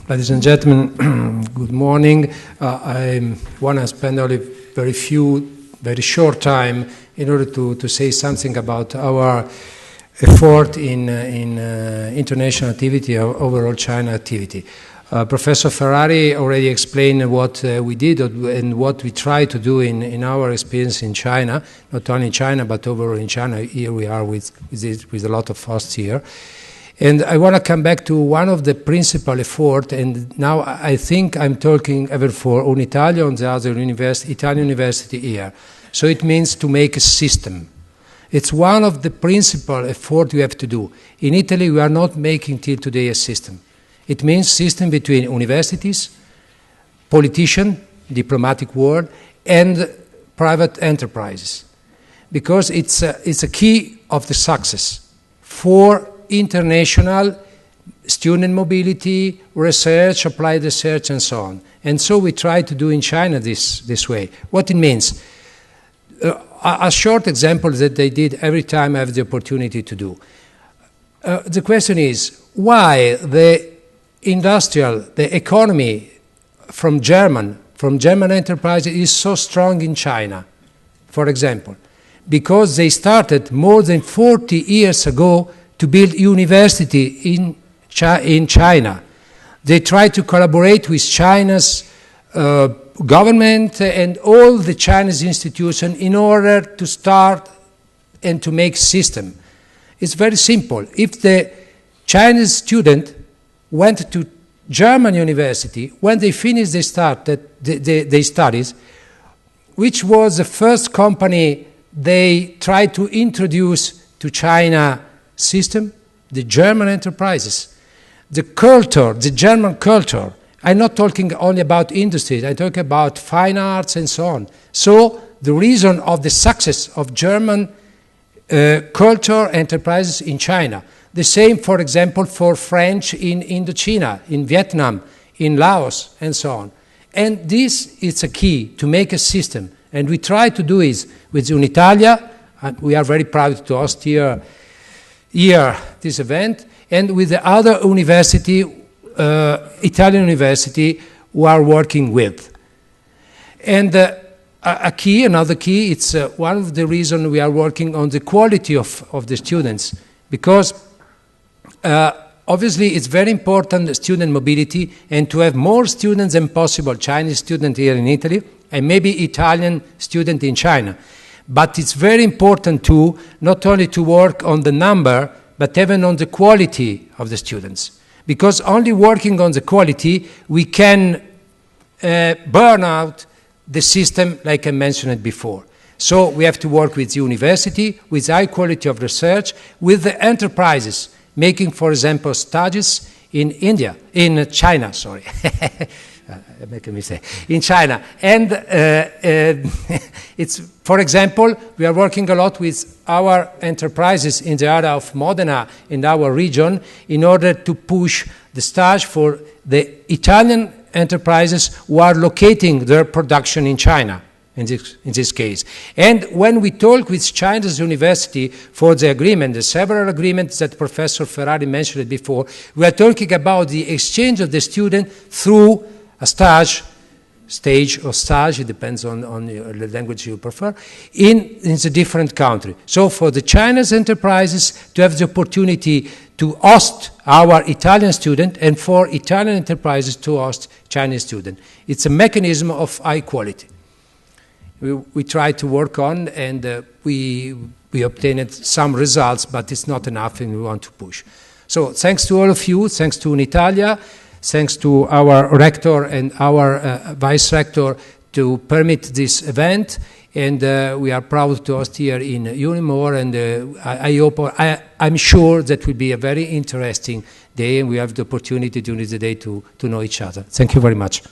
Ladies and gentlemen, good morning. I want to spend only very short time in order to say something about our effort in international activity, our overall China activity. Professor Ferrari already explained what we did and what we try to do in our experience in China, not only in China, but overall in China. Here we are with a lot of hosts here. And I want to come back to one of the principal efforts, and now I think I'm talking ever for Unitalia on the other Italian university here. So it means to make a system. It's one of the principal efforts we have to do. In Italy, we are not making till today a system. It means system between universities, politicians, diplomatic world, and private enterprises. Because it's a key of the success for international student mobility, research, applied research, and so on. And so we try to do in China this way. What it means? A short example that they did every time I have the opportunity to do. The question is, why the economy from German enterprises is so strong in China, for example? Because they started more than 40 years ago to build university in China. They try to collaborate with China's government and all the Chinese institutions in order to start and to make system. It's very simple. If the Chinese student went to German university, when they finished their studies, which was the first company they tried to introduce to China system? The German enterprises. The culture, the German culture. I'm not talking only about industries, I talk about fine arts and so on. So the reason of the success of German culture enterprises in China. The same, for example, for French in Indochina, in Vietnam, in Laos, and so on. And this is a key to make a system. And we try to do it with Unitalia, and we are very proud to host here this event, and with the other university, Italian university, who are working with. And another key, it's one of the reasons we are working on the quality of the students, because obviously it's very important student mobility and to have more students than possible, Chinese students here in Italy, and maybe Italian students in China. But it's very important too, not only to work on the number, but even on the quality of the students. Because only working on the quality, we can burn out the system like I mentioned before. So we have to work with the university, with high quality of research, with the enterprises, making, for example, studies in China, sorry. I make a mistake. In China. And it's, for example, we are working a lot with our enterprises in the area of Modena in our region in order to push the stage for the Italian enterprises who are locating their production in China, in this case. And when we talk with China's university for the agreement, the several agreements that Professor Ferrari mentioned before, we are talking about the exchange of the student through a stage or stage, it depends on the language you prefer, in the different country. So for the Chinese enterprises to have the opportunity to host our Italian student and for Italian enterprises to host Chinese student. It's a mechanism of high quality. We try to work on and we obtained some results, but it's not enough and we want to push. So thanks to all of you, thanks to Unitalia, thanks to our rector and our vice rector to permit this event, and we are proud to host here in Unimore, and I'm sure that will be a very interesting day, and we have the opportunity during the day to know each other. Thank you very much.